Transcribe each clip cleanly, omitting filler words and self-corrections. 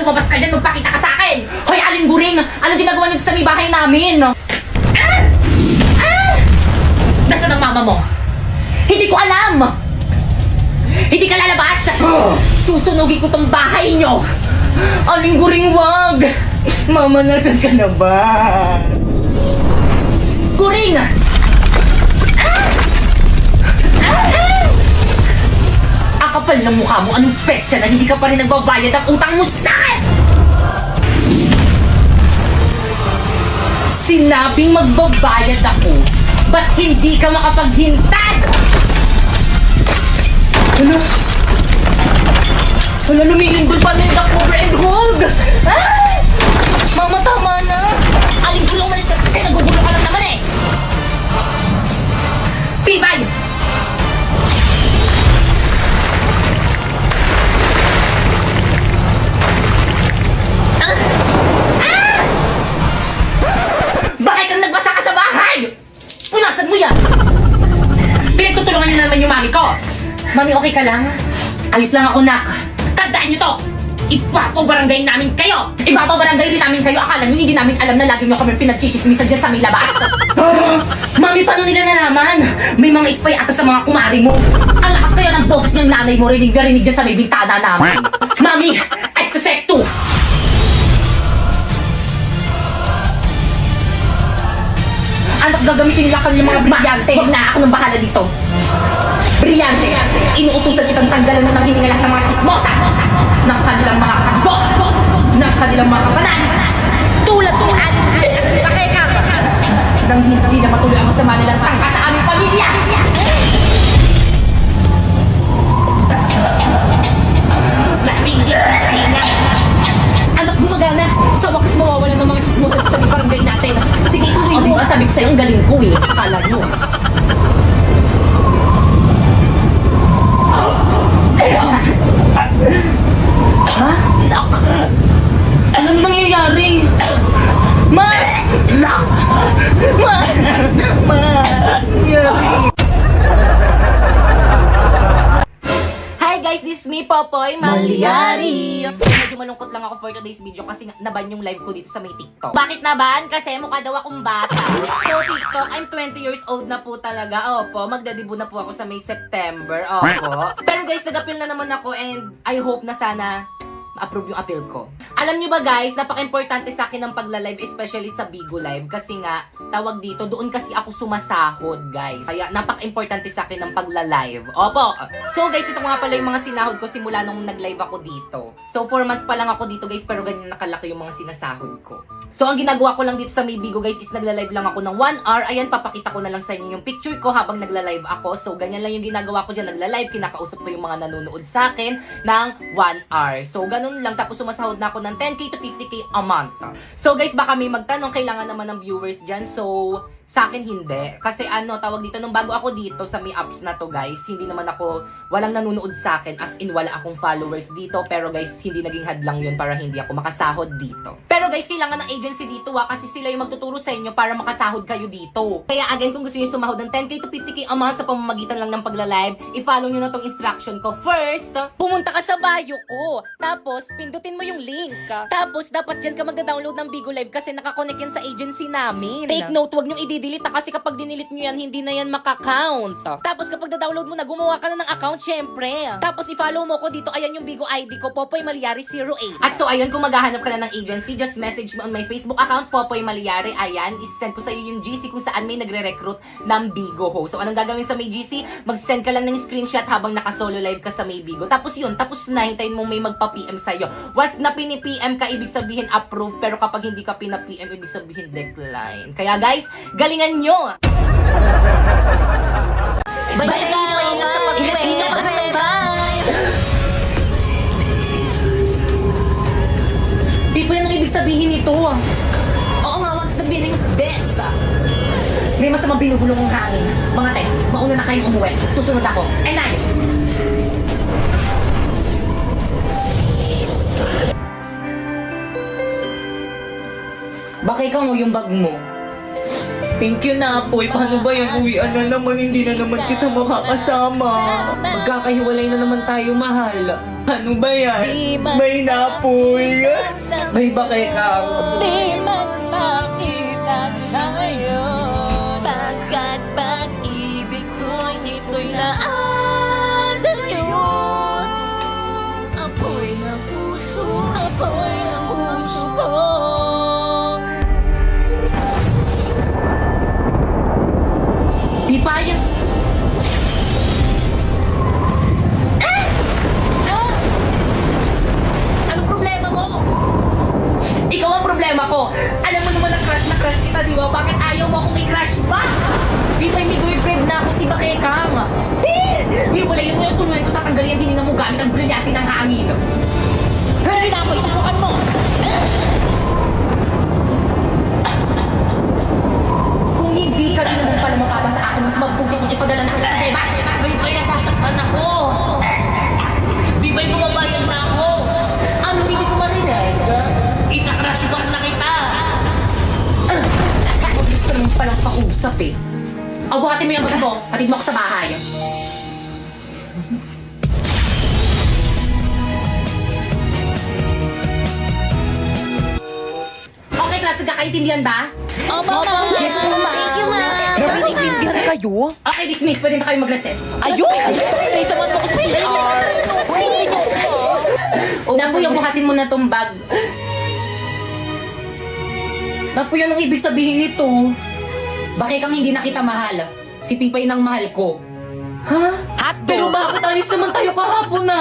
lumabas ka dyan, magpakita ka sa akin! Hoy, Aling Guring! Ano ginagawa niyo sa may bahay namin? Nasaan ang mama mo? Hindi ko alam! Hindi ka lalabas! Susunugin ko tong bahay niyo! Aling Guring, wag! Mama, nasan ka na ba? Guring! Ang kapal ng mukha mo, anong petsa na hindi ka pa rin nagbabayad ang utang mo sa akin! Sinabing magbabayad ako, ba't hindi ka makapaghintay? Wala, lumilindol pa na yung cover and hold! Ay! Mama, tama na! Aling gulong malis ka kasi nagugulo ka lang naman eh! Pibay! Bakit kang nagbasa ka sa bahay? Punasan mo yan! Pinagtutulungan niyo na naman yung mami ko! Mami, okay ka lang? Ayos lang ako, nak. Tandaan niyo to! Ipapabarangay namin kayo! Ipapabarangay rin namin kayo! Akala niyo hindi namin alam na lagi niyo kami pinagchichismisan dyan sa may labas! Mami, paano nila nalaman? May mga spy ata sa mga kumari mo! Ang lakas kaya ng boses ng nanay mo rinig na rinig dyan sa may bintana namin! Mami! Escosekto! Anak, gagamitin nila kami mga brilyante! Huwag na ako nang bahala dito! Brilyante! Inuutusan kitang tanggalan na ng hiningalak ng mga chismosa! Ng kanilang mga kagbo! Ng kanilang mga kapanan! Tulad ni Aling Pakeka! Nang hindi na matuloy ang masama nilang tangka sa aming pamilya! Anak, gumagana! Sa wakas mawawala ng mga chismosa sa barangay natin! Sige, tuloy mo! Sabi ko sa'yo, ang galing ko eh! Akala mo! Ha? Lock! Anong mangyayari? Ma! Lock! Ma! Hi guys, this is me, Popoy Malyari! So, medyo malungkot lang ako for today's video kasi naban yung live ko dito sa may TikTok. Bakit naban? Kasi mukha daw akong bata. So, TikTok, I'm 20 years old na po talaga. Opo, magdadibo na po ako sa may September. Opo. Pero guys, nag-appeal na naman ako and I hope na sana ma-approve yung appeal ko. Alam niyo ba guys, napaka-importante sa akin ng pagla-live, especially sa Bigo Live. Kasi nga, tawag dito, doon kasi ako sumasahod guys. Kaya napaka-importante sa akin ng pagla-live. Opo! So guys, ito nga pala yung mga sinahod ko simula nung nag-live ako dito. So 4 months pa lang ako dito guys, pero ganyan nakalaki yung mga sinasahod ko. So ang ginagawa ko lang dito sa may Bigo guys is nagla-live lang ako ng 1 hour. Ayan, papakita ko na lang sa inyo yung picture ko habang nagla-live ako. So ganyan lang yung ginagawa ko dyan, nagla-live, kinakausap ko yung mga nanonood sa akin ng 1 hour. So ganun lang, tapos sumasahod na ako ng 10k to 50k a month. So guys, baka may magtanong, kailangan naman ng viewers dyan. So sa akin hindi. Kasi ano, tawag dito, nung bago ako dito sa may apps na to guys, hindi naman ako, walang nanonood sa akin, as in wala akong followers dito. Pero guys, hindi naging hadlang yun para hindi ako makasahod dito. Pero guys, kailangan ng agency dito kasi sila yung magtuturo sa inyo para makasahod kayo dito. Kaya again, kung gusto nyo sumahod ng 10k to 50k a month sa pamamagitan lang ng pagla-live, i-follow nyo na tong instruction ko. First, pumunta ka sa bio ko. Tapos, pindutin mo yung link. Tapos, dapat dyan ka magda-download ng Bigo Live kasi nakakonect yan sa agency namin. Take note, wag nyo i-delete kasi kapag dinilit nyo yan, hindi na yan maka-count. Tapos kapag na-download mo na, gumawa ka na ng account, syempre. Tapos i-follow mo ko dito, ayan yung Bigo ID ko, Popoy Malyari 08. At so ayun, kung maghahanap ka na ng agency, just message me on my Facebook account, Popoy Malyari. Ayan, isend ko sa'yo yung GC kung saan may nagre-recruit ng Bigo ho. So anong gagawin sa may GC? Mag-send ka lang ng screenshot habang naka-solo live ka sa may Bigo. Tapos yun, tapos na, hintayin mo may magpa-PM sa'yo. Once na pini-PM ka, ibig sabihin approve. Pero kapag hindi ka pina-PM, ibig sabihin decline. Kaya guys, galingan nyo! Bye guys! Ingat sa pag-uwi! Bye! Di po yan ang ibig sabihin nito. Oo nga, what's the meaning of this? May masamang binubulong ng hangin. Mga te, mauna na kayong umuwi. Susunod ako. And I... Baka ikaw mo yung bag mo. Thank you na, Apoy. Paano ba yan? Uwian na naman, hindi na naman kita makakasama. Magkakahiwalay na naman tayo, mahal. Ano ba yan? May na, Apoy. May ba kay Kang? Di man makita sa'yo, pagkat pag-ibig ko'y ito'y laan sa'yo. Apoy ng puso ko. Di ba yan? Anong problema mo? Ikaw ang problema ko. Alam mo naman na crush kita, di ba? Bakit ayaw mo akong i-crush back? Di ba may boyfriend na ako si Bakekang? Di wala yung tuloy ko tatanggalin din na mo gamit ang brilyante ng hangin. Sige na, Apoy, subukan mo. Kung hindi ka din naman pala mapapa sa akin, mas mabuti kung ipadala na kita sa diba? Ba'y nasasaktan ako? Di ba'y bumabayad na ako? Ano, hindi ko marinig? Ika-crush back na kita. Gusto ka naman palang pakusap eh. Buhatin mo yung bag mo. Hatid mo ako sa bahay. Okay, klase, kakaintindihan ba? Opo, yes, ma'am. Thank you, ma'am. Grabe, naiintindihan kayo? Okay, dismiss. Pwede na kayo mag-recess. Ayun! May saman mo ko sa CR. Napoy, buhatin mo na tong bag. Napoy, anong ibig sabihin nito? Bakit kang hindi na kita mahal? Si Pipay nang mahal ko. Ha? Pero bakit ayos naman tayo kahapon na?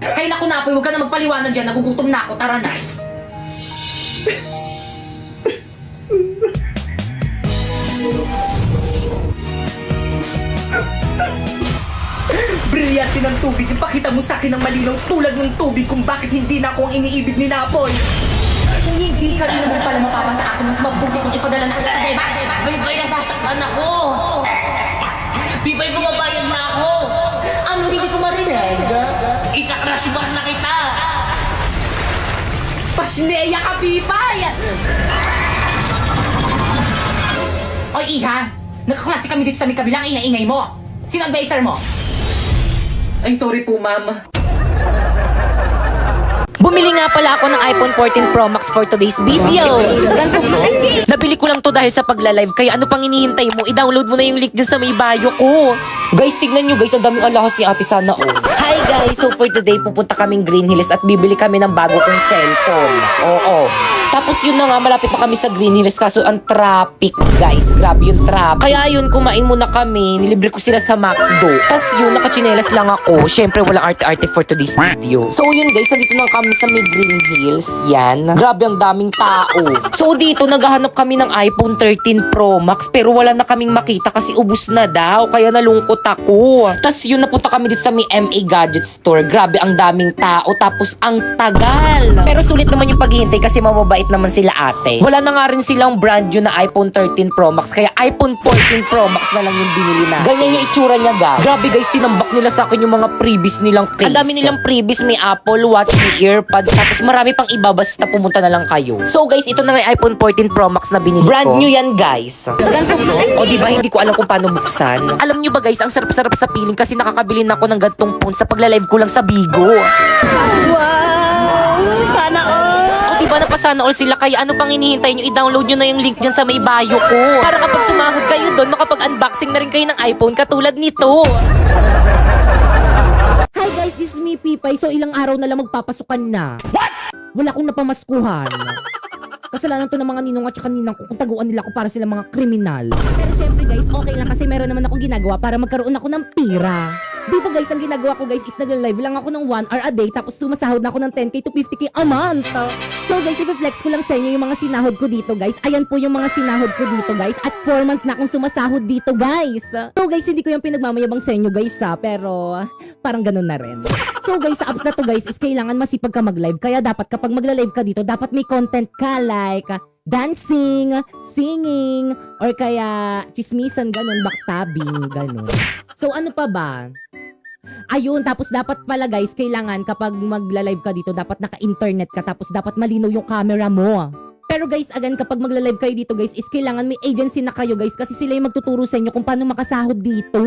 Ay naku, Napoy, huwag ka na magpaliwanag dyan. Nagugutom na ako. Tara na. Brilyante ng tubig. Ipakita mo sa akin ng malinaw tulad ng tubig kung bakit hindi na ako ang iniibig ni Napoy. Kung hindi ka rin naman pala mapapa sa akin, mas mabuti kung ipadala na kita sa diba? Bye-bye, nasasaktan ako. Bye-bye, bumabayad na ako. Ano, hindi ko marinig? Ika-crush back na kita. Pasneya ka, Bipay! Oy, Iha! Nagkaklase kami dito sa may kabilang ingay-ingay mo. Sino advisor mo? Ay, sorry po, ma'am. Bumili nga pala ako ng iPhone 14 Pro Max for today's video. Nabili ko lang to dahil sa pagla-live, kaya ano pang inihintay mo? I-download mo na yung link din sa may bio ko. Guys, tignan nyo guys, ang daming alahas ni Ate Sana Hi guys, so for today pupunta kaming Green Hills at bibili kami ng bago kong cellphone. Oo. Tapos yun na nga, malapit pa kami sa Green Hills kaso ang traffic guys. Grabe yung traffic. Kaya yun, kumain muna kami, nilibre ko sila sa McDo. Tapos yun, nakachinelas lang ako. Syempre, walang arte-arte for today's video. So yun guys, nandito na kami sa may Green Hills. Yan. Grabe ang daming tao. So dito, naghahanap kami ng iPhone 13 Pro Max pero wala na kaming makita kasi ubus na daw. Kaya nalungkot ako. Tapos yun, napunta kami dito sa may MA Gadget Store. Grabe ang daming tao. Tapos ang tagal. Pero sulit naman yung paghihintay kasi mamabait naman sila ate. Wala na nga rin silang brand new na iPhone 13 Pro Max. Kaya iPhone 14 Pro Max na lang yung binili na. Ganyan yung itsura niya guys. Grabe guys, tinambak nila sa akin yung mga previous nilang case. Ang dami nilang previous. May Apple Watch, may earpods. Tapos marami pang iba basta pumunta na lang kayo. So guys, ito na nga yung iPhone 14 Pro Max na binili ko. Brand new yan guys. O diba, hindi ko alam kung paano buksan. Alam nyo ba guys, ang sarap-sarap sa piling kasi nakakabili na ako ng gantong phone sa pagla-live ko lang sa Bigo. Wow! Sana all! O diba, napasana all sila, kaya ano pang hinihintay nyo? I-download nyo na yung link dyan sa may bio ko. Para kapag sumahod kayo doon, makapag-unboxing na rin kayo ng iPhone katulad nito. Hi guys, this is me, Pipay. So ilang araw na lang magpapasukan na. What? Wala akong napamaskuhan. Kasalanan to ng mga ninong at saka ninang ko kung taguan nila ko para sila mga kriminal. Pero syempre guys, okay lang kasi meron naman akong ginagawa para magkaroon ako ng pira. Dito guys, ang ginagawa ko guys is nagla-live lang ako ng 1 hour a day tapos sumasahod na ako ng 10k to 50k a month. So guys, i-flex ko lang sa inyo yung mga sinahod ko dito guys. Ayan po yung mga sinahod ko dito guys. At 4 months na akong sumasahod dito guys. So guys, hindi ko yung pinagmamayabang sa inyo guys ha, pero parang ganun na rin. So guys, sa apps na to guys is kailangan masipag ka mag-live. Kaya dapat kapag magla-live ka dito, dapat may content ka like dancing, singing, or kaya chismisan, ganun, backstabbing, ganun. So ano pa ba? Ayun, tapos dapat pala guys, kailangan kapag magla-live ka dito, dapat naka-internet ka, tapos dapat malinaw yung camera mo. Pero guys, again, kapag magla-live kayo dito guys, is kailangan may agency na kayo guys kasi sila yung magtuturo sa inyo kung paano makasahod dito.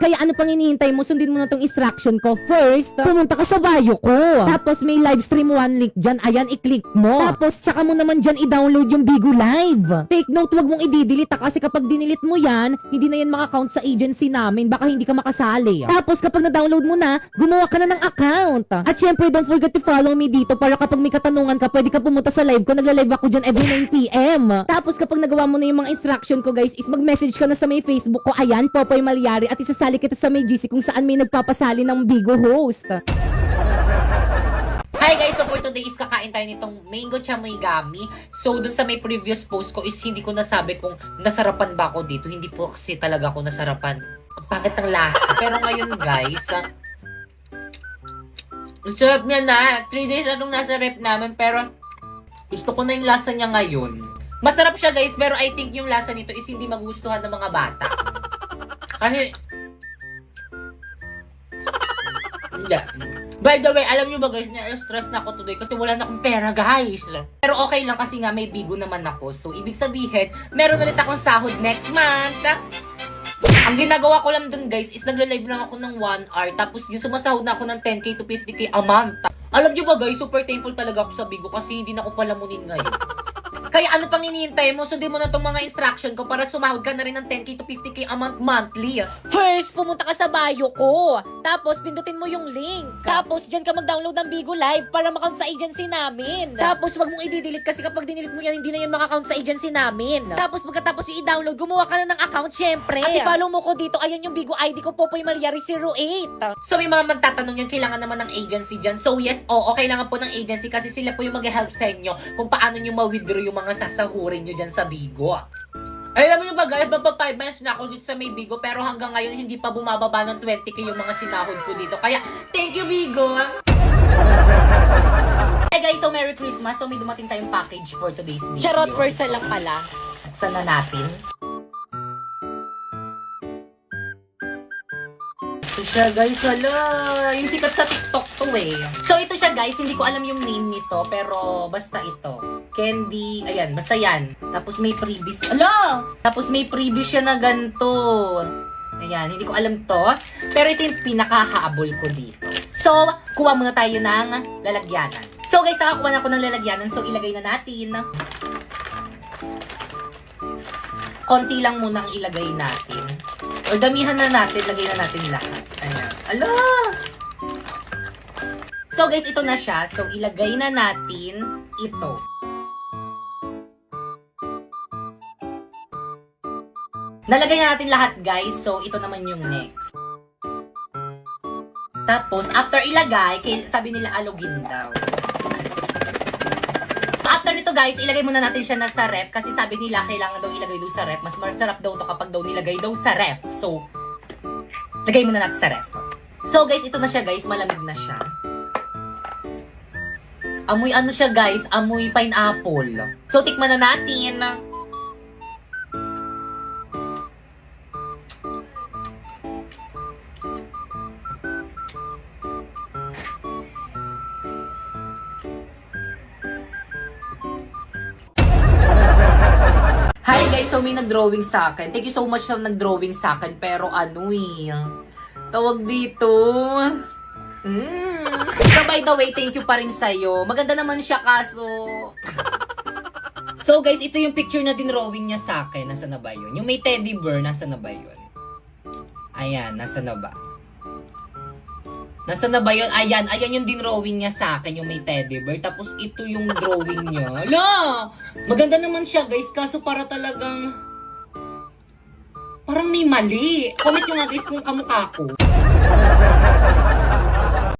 Kaya ano pang hinihintay mo? Sundin mo na tong instruction ko. First, pumunta ka sa bio ko. Tapos may live stream one link dyan. Ayan, i-click mo. Tapos tsaka mo naman dyan i-download yung Bigo Live. Take note, wag mong i-delete kasi kapag dinilit mo yan, hindi na yan makakount sa agency namin. Baka hindi ka makasali. Tapos kapag na-download mo na, gumawa ka na ng account. At syempre, don't forget to follow me dito para kapag may katanungan ka, pwede ka pumunta sa live ko. Nagla-live ako dyan every 9 PM. Tapos kapag nagawa mo na yung mga instruction ko guys, is mag-message ka na sa may Facebook ko. Ayan, Popoy Malyari, at isasali kita sa may GC kung saan may nagpapasali ng Bigo host. Hi guys, so for today is kakain tayo nitong mango chamoy gummy. So dun sa may previous post ko is hindi ko nasabi kung nasarapan ba ako dito. Hindi po kasi talaga ako nasarapan. Ang pangit ng lasa. Pero ngayon guys, ang sarap niya na. 3 days na nung nasa rep namin pero gusto ko na yung lasa niya ngayon. Masarap siya guys, pero I think yung lasa nito is hindi magustuhan ng mga bata. Kasi hindi. By the way, alam nyo ba guys, na-stress na ako today kasi wala na akong pera guys. Pero okay lang kasi nga may Bigo naman ako. So, ibig sabihin, meron ulit akong sahod next month. Ang ginagawa ko lang dun guys is nagla-live lang ako ng 1 hour. Tapos yung sumasahod na ako ng 10k to 50k a month. Alam nyo ba guys, super thankful talaga ako sa Bigo kasi hindi na ako palamunin ngayon. Kaya ano pang hinihintay mo? Sundin mo na itong mga instruction ko para sumahod ka na rin ng 10k to 50k a month monthly. First, pumunta ka sa bio ko. Tapos, pindutin mo yung link. Tapos, dyan ka mag-download ng Bigo Live para makount sa agency namin. Tapos, wag mong i-delete kasi kapag dinilit mo yan, hindi na yan makakount sa agency namin. Tapos, pagkatapos yung i-download, gumawa ka na ng account syempre. At i-follow mo ko dito. Ayan yung Bigo ID ko, Popoy Malyari 08. So may mga magtatanong yan, kailangan naman ng agency dyan. So yes, kailangan po ng agency kasi sila po yung mag-help sa inyo kung paano nyo ma-withdraw yung mga sasahurin nyo dyan sa Bigo. Alam nyo ba guys, baba 5 months na ako dito sa may Bigo pero hanggang ngayon hindi pa bumababa ng 20k yung mga sinahod ko dito. Kaya thank you Bigo! Hey guys, so Merry Christmas. So may dumating tayong package for today's video. Charot, person lang pala. Sana natin. Ito siya guys, hala, yung sikat sa TikTok to eh. So ito siya guys, hindi ko alam yung name nito, pero basta ito. Candy, ayan, basta yan. Tapos may freebies, ala! Tapos may freebies siya na ganito. Ayan, hindi ko alam to. Pero ito yung pinakahabol ko dito. So, kuha muna tayo ng lalagyanan. So guys, nakakuha na ako ng lalagyanan, so ilagay na natin. Konti lang muna ang ilagay natin. O damihan na natin, lagay na natin lahat. Ayan. Ala! So guys, ito na siya. So ilagay na natin ito. Nalagay na natin lahat guys. So ito naman yung next. Tapos, after ilagay, sabi nila alugin daw. After nito guys, ilagay muna natin siya na sa ref kasi sabi nila kailangan daw ilagay daw sa ref. Mas masarap daw to kapag daw nilagay daw sa ref. So, lagay muna natin sa ref. So guys, ito na siya guys. Malamig na siya. Amoy ano siya guys? Amoy pineapple. So, tikman na natin. Hi guys, so may nag-drawing sa akin. Thank you so much sa nag-drawing sa akin. Pero ano eh, tawag dito. So by the way, thank you pa rin sa'yo. Maganda naman siya kaso. So guys, ito yung picture na din-drawing niya sa akin. Nasa na ba yun? Yung may teddy bear, nasa na ba yun? Ayan, nasa na ba? Nasa na ba yun? Ayan, ayan yung din-drawing niya sa akin, yung may teddy bear. Tapos ito yung drawing niya. Hala! Maganda naman siya guys, kaso para talagang parang may mali. Comment nyo nga guys kung kamukha ko.